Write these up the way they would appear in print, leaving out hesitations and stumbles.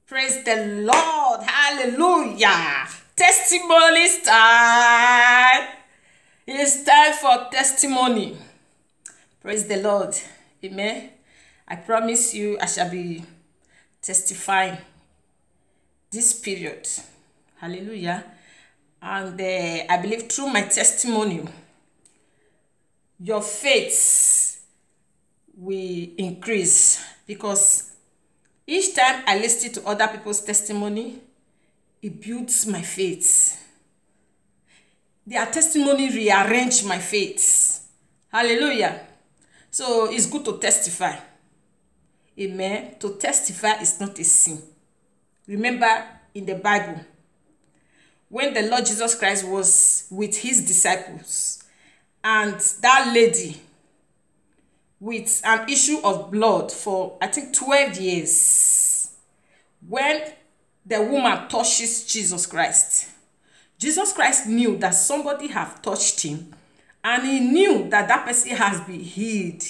Praise the Lord. Hallelujah. Testimony time. It's time for testimony. Praise the Lord. Amen. I promise you I shall be testifying this period. Hallelujah. And I believe through my testimony, your faith will increase, because each time I listen to other people's testimony, it builds my faith. Their testimony rearrange my faith. Hallelujah. So it's good to testify. Amen. To testify is not a sin. Remember in the Bible, when the Lord Jesus Christ was with his disciples, and that lady with an issue of blood for, I think, 12 years. When the woman touches Jesus Christ knew that somebody have touched him, and he knew that that person has been healed.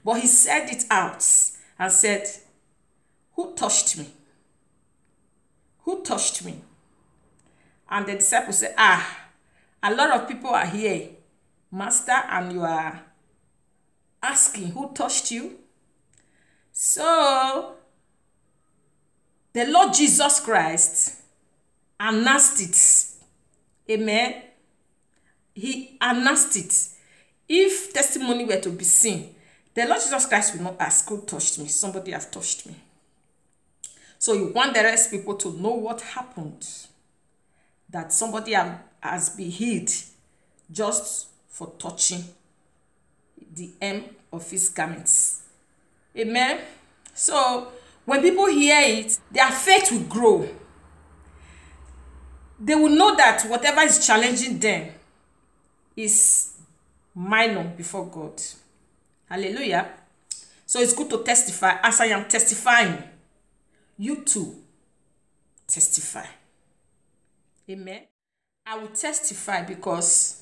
But he said it out and said, "Who touched me? Who touched me?" And the disciples said, a lot of people are here, Master, and you are asking who touched you. So the Lord Jesus Christ announced it. Amen. He announced it. If testimony were to be seen, the Lord Jesus Christ will not ask who touched me. Somebody has touched me. So you want the rest people to know what happened, that somebody has been healed just for touching the hem of his garments. Amen. So when people hear it, their faith will grow. They will know that whatever is challenging them is minor before God. Hallelujah. So it's good to testify. As I am testifying, you too testify. Amen. I will testify because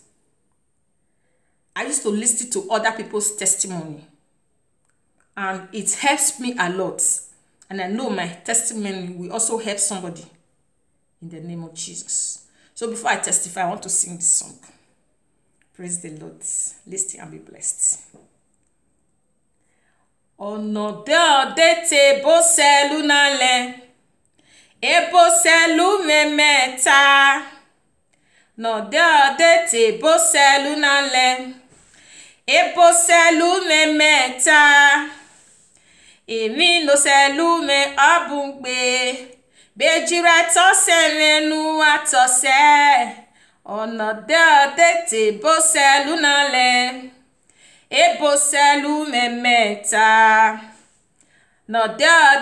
I used to listen to other people's testimony, and it helps me a lot. And I know my testimony will also help somebody in the name of Jesus. So before I testify, I want to sing this song. Praise the Lord. Listen and be blessed. Ọ̀nà dé te bó sẹ́lú nálẹ̀, ebo sẹ́lú mẹ́mẹ́ta. Ọ̀nà dé te bó sẹ́lú nálẹ̀, ebo sẹ́lú mẹ́mẹ́ta. Èmi no sẹ́lú me abungbe, bejira tọ́sẹ̀ mẹ́nu àtọ́sẹ̀. Ọ̀nà dé te bó sẹ́lú nálẹ̀, ebo sẹ́lú mẹ́mẹ́ta. Ọ̀nà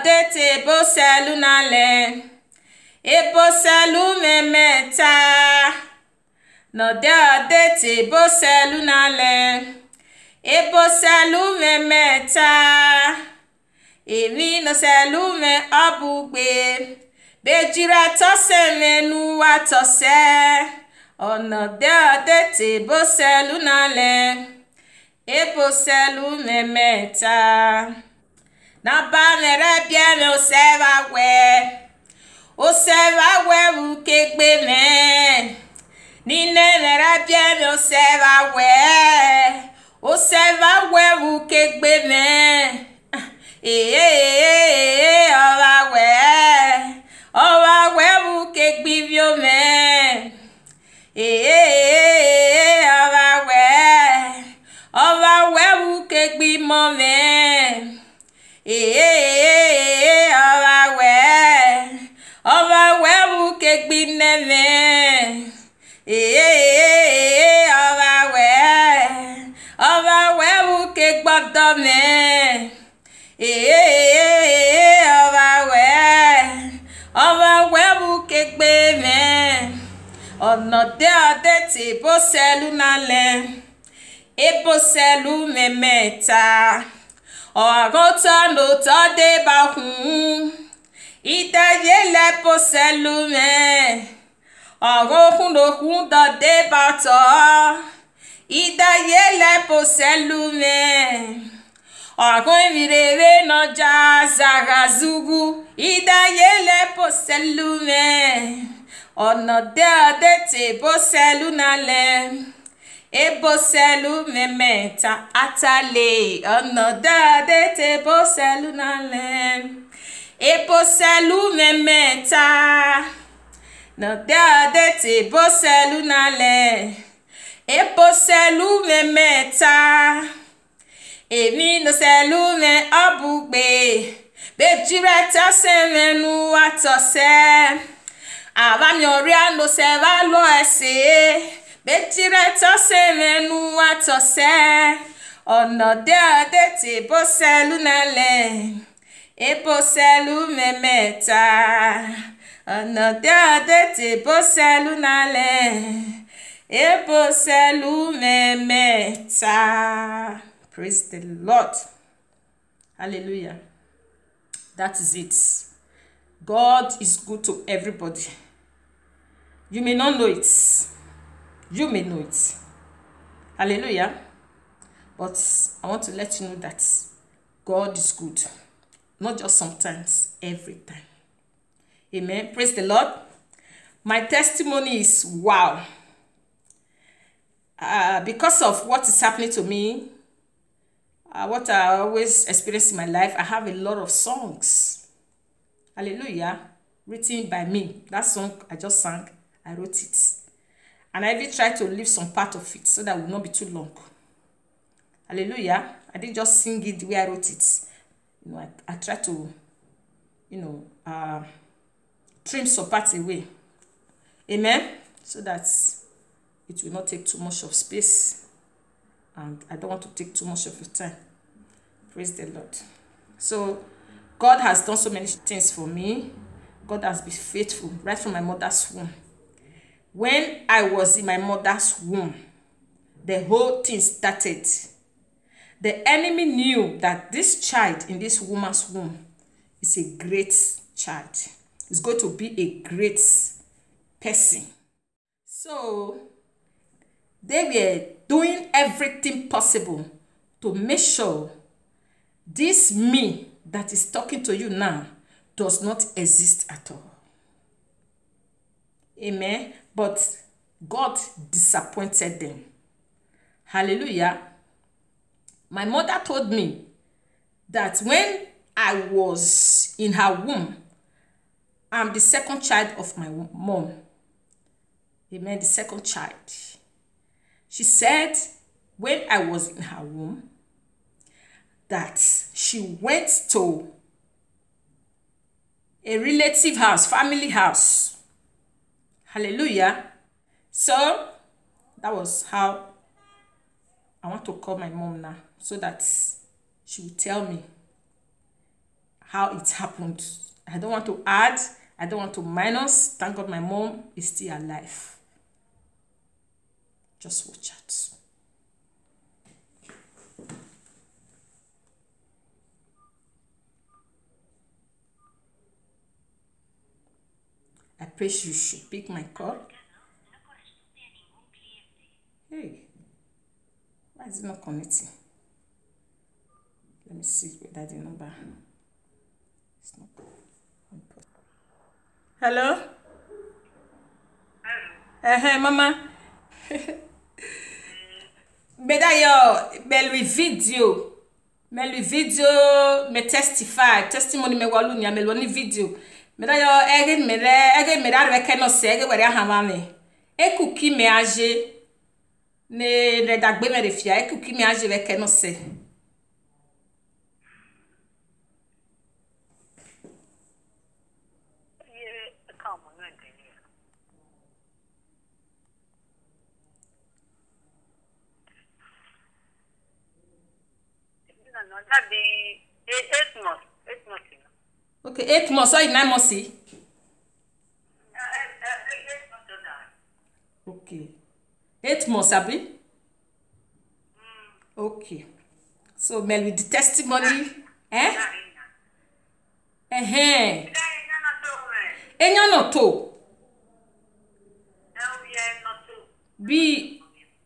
dé te bó sẹ́lú nálẹ̀, ebo sẹ́lú mẹ́mẹ́ta. Ọ̀nà dé te bó sẹ́lú nálẹ̀, ebo sẹ́lú mẹ́mẹ́ta. Èmi no sẹ́lú me abugbe, bejira tọ́sẹ̀ mẹ́nu àtọ́sẹ̀. Ọ̀nà dé te bó sẹ́lú nálẹ̀, ebo sẹ́lú mẹ́mẹ́ta. Naba mere bia me o seva we u kegbe me. Nine mere bia me o seva we u kegbe me. Owa we u kegbi vio me. Owa we u kegbi mo me. Owa we u kegbi neme. Owa we u kegbodo me. Owa we u kegbe me. Ọ̀nà dé te bó sẹ́lú nálẹ̀, ebo sẹ́lú mẹ́mẹ́ta. Ọ̀rọ̀ tọ́nù tọ́ dé bá hun, ìdáyé lẹ́pọ̀ sẹ́lú mẹ́. Ọ̀rọ̀ hun ló hun dọ̀ dé bá tọ́, ìdáyé lẹ́pọ̀ sẹ́lú mẹ́. Ọ̀rọ̀ ìrèrè náà já zàrà zúgú, ìdáyé lẹ́ bó sẹ́lú mẹ́. Ọ̀nà déadé tí bó sẹ́lú nálẹ̀. Ebo sẹ́lú mẹ́mẹ́ta àtàlẹ́. Ọ̀nà déadé tí bó sẹ́lú nálẹ̀. Ebo sẹ́lú mẹ́mẹ́ta. Ọ̀nà déadé tí bó sẹ́lú nálẹ̀. Ebo sẹ́lú mẹ́mẹ́ta. Èmi no sẹ́lú mẹ́ ọ̀bùgbé. Bejireta semenu atose. Avami oria no se va lo ese. Bejireta semenu atose. Ọ̀nà déadé tí bó sẹ́lú nálẹ̀. Ebo sẹ́lú mẹ́mẹ́ta. Ọ̀nà déadé tí bó sẹ́lú nálẹ̀. Ebo sẹ́lú mẹ́mẹ́ta. Praise the Lord. Hallelujah. That is it. God is good to everybody. You may not know it. You may know it. Hallelujah. But I want to let you know that God is good. Not just sometimes, every time. Amen. Praise the Lord. My testimony is wow. Because of what is happening to me, what I always experience in my life, I have a lot of songs. Hallelujah. Written by me. That song I just sang, I wrote it. And I even tried to leave some part of it so that it will not be too long. Hallelujah. I didn't just sing it the way I wrote it. You know, I tried to, trim some parts away. Amen. So that it will not take too much of space. And I don't want to take too much of your time. Praise the Lord. So, God has done so many things for me. God has been faithful right from my mother's womb. When I was in my mother's womb, the whole thing started. The enemy knew that this child in this woman's womb is a great child. It's going to be a great person. So, they were doing everything possible to make sure this me that is talking to you now does not exist at all. Amen. But God disappointed them. Hallelujah. My mother told me that when I was in her womb, I'm the second child of my mom. Amen. The second child. She said when I was in her womb that she went to a relative house, family house. Hallelujah. So that was how I want to call my mom now, so that she will tell me how it happened. I don't want to add, I don't want to minus. Thank God my mom is still alive. Just watch out. I pray you should pick my call. Hey, why is it not connecting? Let me see whether the number is not. Hello? Mama. Beda yo, me video, me testimony me walunya me loni video. Beda yo, ege me arweke no se, ege were hamame. Ekuki me age, ne dagbe me refia, ekuki me age weke no se. That be 8 months. 8 months. Okay, 8 months. So 9 months. 8 months. Okay. 8 months, Abi? Okay. So, Mel, with the testimony, Enya no to.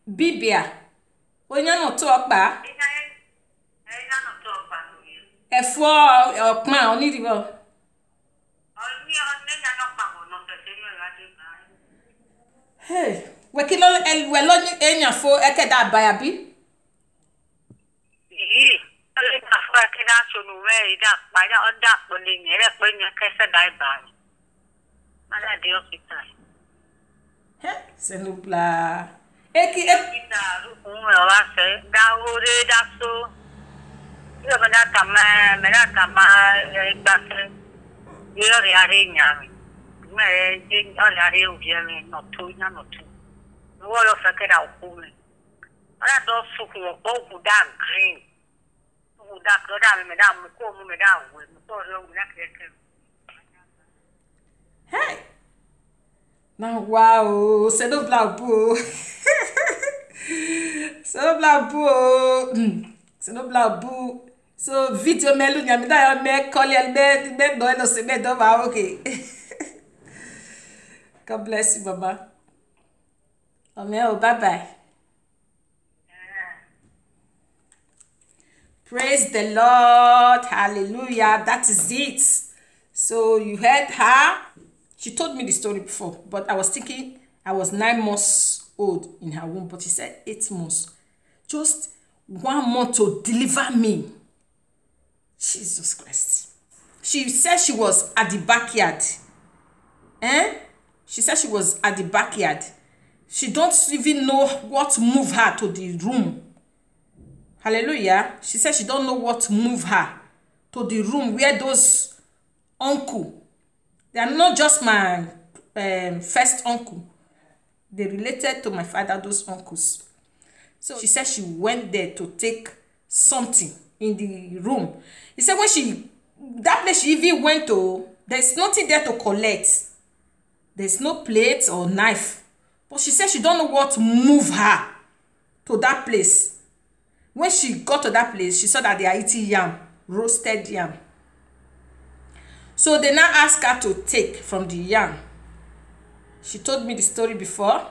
Bibia. Enya no to okpa. Efo okpa oni dibo. Oni Hey, we kilo el we lo enya fo eke da bayabi. Yìí, ọlẹ́ ìgbà fún ẹ̀kẹ́ náà sọnù rẹ̀ ìdá àpáyà ọ̀dà àpọ̀lẹ̀ yẹn rẹ̀ pé yẹn kẹsẹ̀ dá ìbà rẹ̀. Mádàdé ọ̀kìtà. Senubla. Eki Ọ̀kìtà àrùkùn rẹ̀ wá sẹ́ dáwóré dáṣó. Yóò bá dáta mẹ́ta máa gbàsẹ́. Yóò rí àárẹ̀ ìyàn rẹ̀. Mẹ́rẹ̀ jẹ́ ọ̀rẹ́ àárẹ̀ òbí rẹ̀ nọ̀tó yá nọ̀tó. Owó yóò fẹ́ kẹ́dà òkú rẹ̀. Ọ̀dà sùkùn ọ̀pọ̀ òkú dá green. Òkú dá kọ́dà mi dá mú kó mú mi dá wẹ̀ mú kó rí òkú dá kẹ́kẹ́. hey. Now wow, Senubla bu. Senubla bu. Senubla bu. So video melu nyami da yo me call el me do no se me do ba okay. God bless you, Baba. Amen. Oh, bye bye. Praise the Lord. Hallelujah. That is it. So you heard her. She told me the story before, but I was thinking I was 9 months old in her womb, but she said 8 months. Just 1 month to deliver me. Jesus Christ. She said she was at the backyard. She said she was at the backyard. She don't even know what moved her to the room. Hallelujah. She said she don't know what moved her to the room where those uncle, they are not just my first uncle. They related to my father, those uncles. So she said she went there to take something in the room. He said when that place she even went to, there's nothing there to collect. There's no plate or knife. But she said she don't know what moved her to that place. When she got to that place, she saw that they are eating yam, roasted yam. So they now asked her to take from the yam. She told me the story before.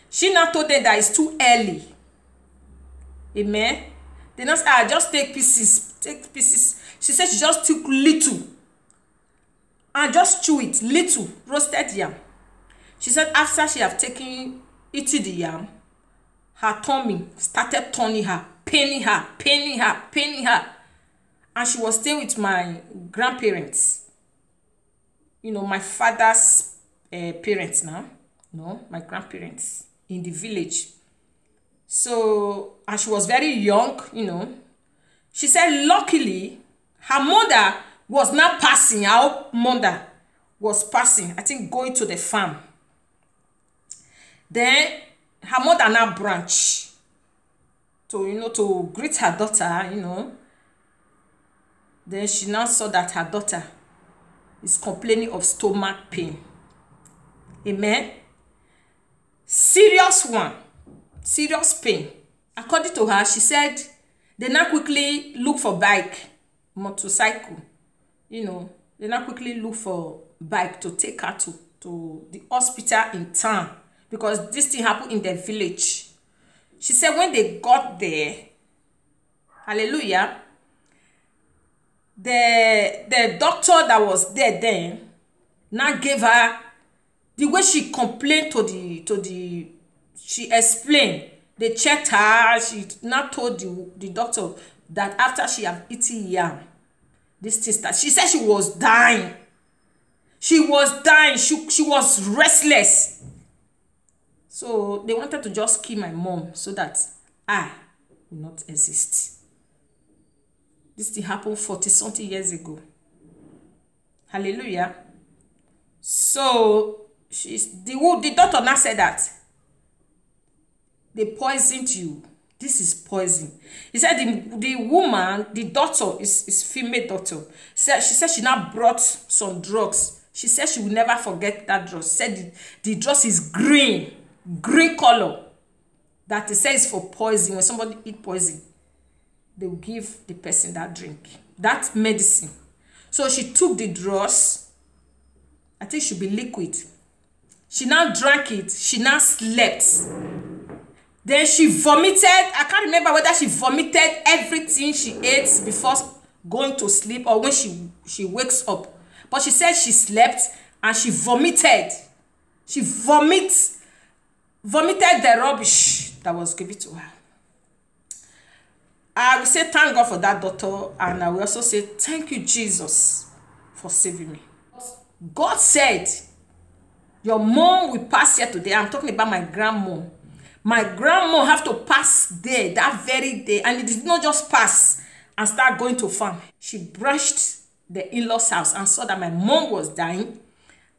She now told them that it's too early. Amen. They now said, just take pieces. Take pieces. She said she just took little. And just chew it. Little. Roasted yam. She said after she have eaten the yam, her tummy started turning her, paining her. And she was staying with my grandparents. You know, my father's parents now. No, my grandparents in the village. So, and she was very young, you know. She said luckily, her mother was not passing. Our mother was passing, I think going to the farm. Then her mother now branch to, you know, to greet her daughter, you know. Then she now saw that her daughter is complaining of stomach pain. Amen. Serious one. Serious pain. According to her, she said they now quickly look for bike, motorcycle. You know, they now quickly look for bike to take her to the hospital in town. Because this thing happened in the village. She said when they got there, hallelujah, the doctor that was there then now gave her the way she complained she explained. They checked her. She now told the doctor that after she had eaten yam, this thing started. She said she was dying. She was dying. She was restless. So they wanted to just kill my mom so that I will not exist. This thing happened 40-something years ago. Hallelujah. So the doctor now said that they poisoned you. This is poison. He said the woman, the doctor is female doctor. She said she now brought some drugs. She said she will never forget that drug. She said the drug is green color. That it says for poison. When somebody eat poison, they will give the person that drink, that medicine. So she took the drugs. I think it should be liquid. She now drank it. She now slept. Then she vomited. I can't remember whether she vomited everything she ate before going to sleep or when she wakes up. But she said she slept and she vomited. She vomited the rubbish that was given to her. I will say thank God for that daughter, and I will also say thank you, Jesus, for saving me. God said, your mom will pass here today. I'm talking about my grandmom. My grandmom have to pass there that very day, and it did not just pass and start going to farm. She brushed the in-laws house and saw that my mom was dying,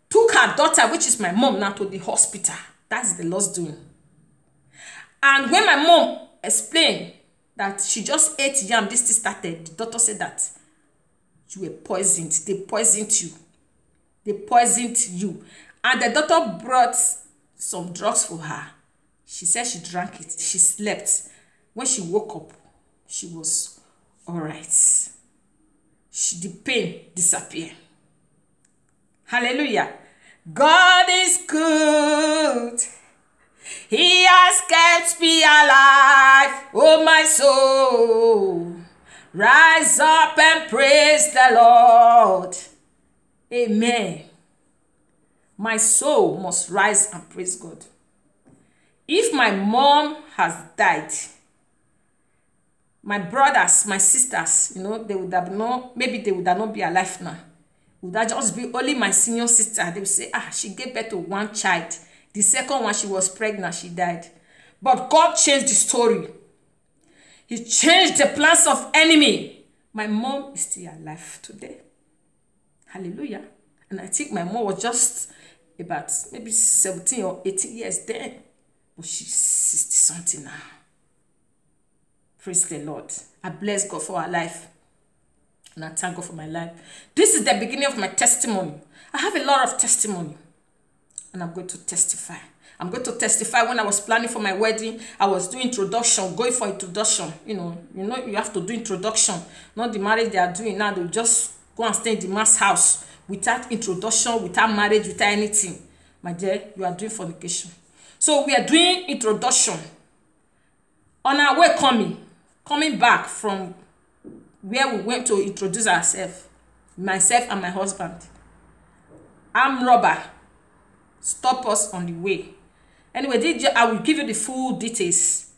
took her daughter, which is my mom now, to the hospital. That's the Lord's doing. And when my mom explained that she just ate yam, this thing started, the doctor said that you were poisoned. They poisoned you. They poisoned you. And the doctor brought some drugs for her. She said she drank it. She slept. When she woke up, she was all right. The pain disappeared. Hallelujah. God is good. He has kept me alive. Oh, my soul, rise up and praise the Lord. Amen. My soul must rise and praise God. If my mom has died, my brothers, my sisters, you know, they would have not, maybe they would have not be alive now. Would that just be only my senior sister? They would say, she gave birth to one child. The second one, she was pregnant, she died. But God changed the story. He changed the plans of enemy. My mom is still alive today. Hallelujah. And I think my mom was just about maybe 17 or 18 years then. But she's 60-something now. Praise the Lord. I bless God for her life. And I thank God for my life. This is the beginning of my testimony. I have a lot of testimony. And I'm going to testify. I'm going to testify. When I was planning for my wedding, I was doing introduction, going for introduction. You know, you have to do introduction. Not the marriage they are doing now. They just go and stay in the man's house without introduction, without marriage, without anything. My dear, you are doing fornication. So we are doing introduction. On our way coming back from where we went to introduce ourselves, myself and my husband, armed robber stop us on the way. Anyway, I will give you the full details.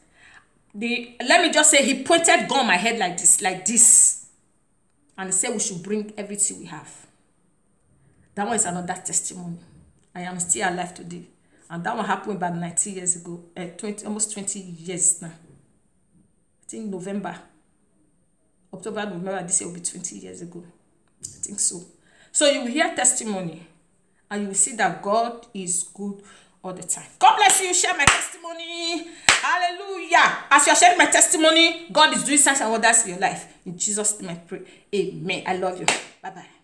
Let me just say, he pointed gun on my head like this, and he said we should bring everything we have. That one is another testimony. I am still alive today, and that one happened about 19 years ago, almost 20 years now. I think October, November, this year will be 20 years ago. I think so. So you will hear testimony, and you will see that God is good all the time. God bless you. Share my testimony. Hallelujah. As you are sharing my testimony, God is doing signs and wonders in your life. In Jesus' name I pray. Amen. I love you. Bye-bye.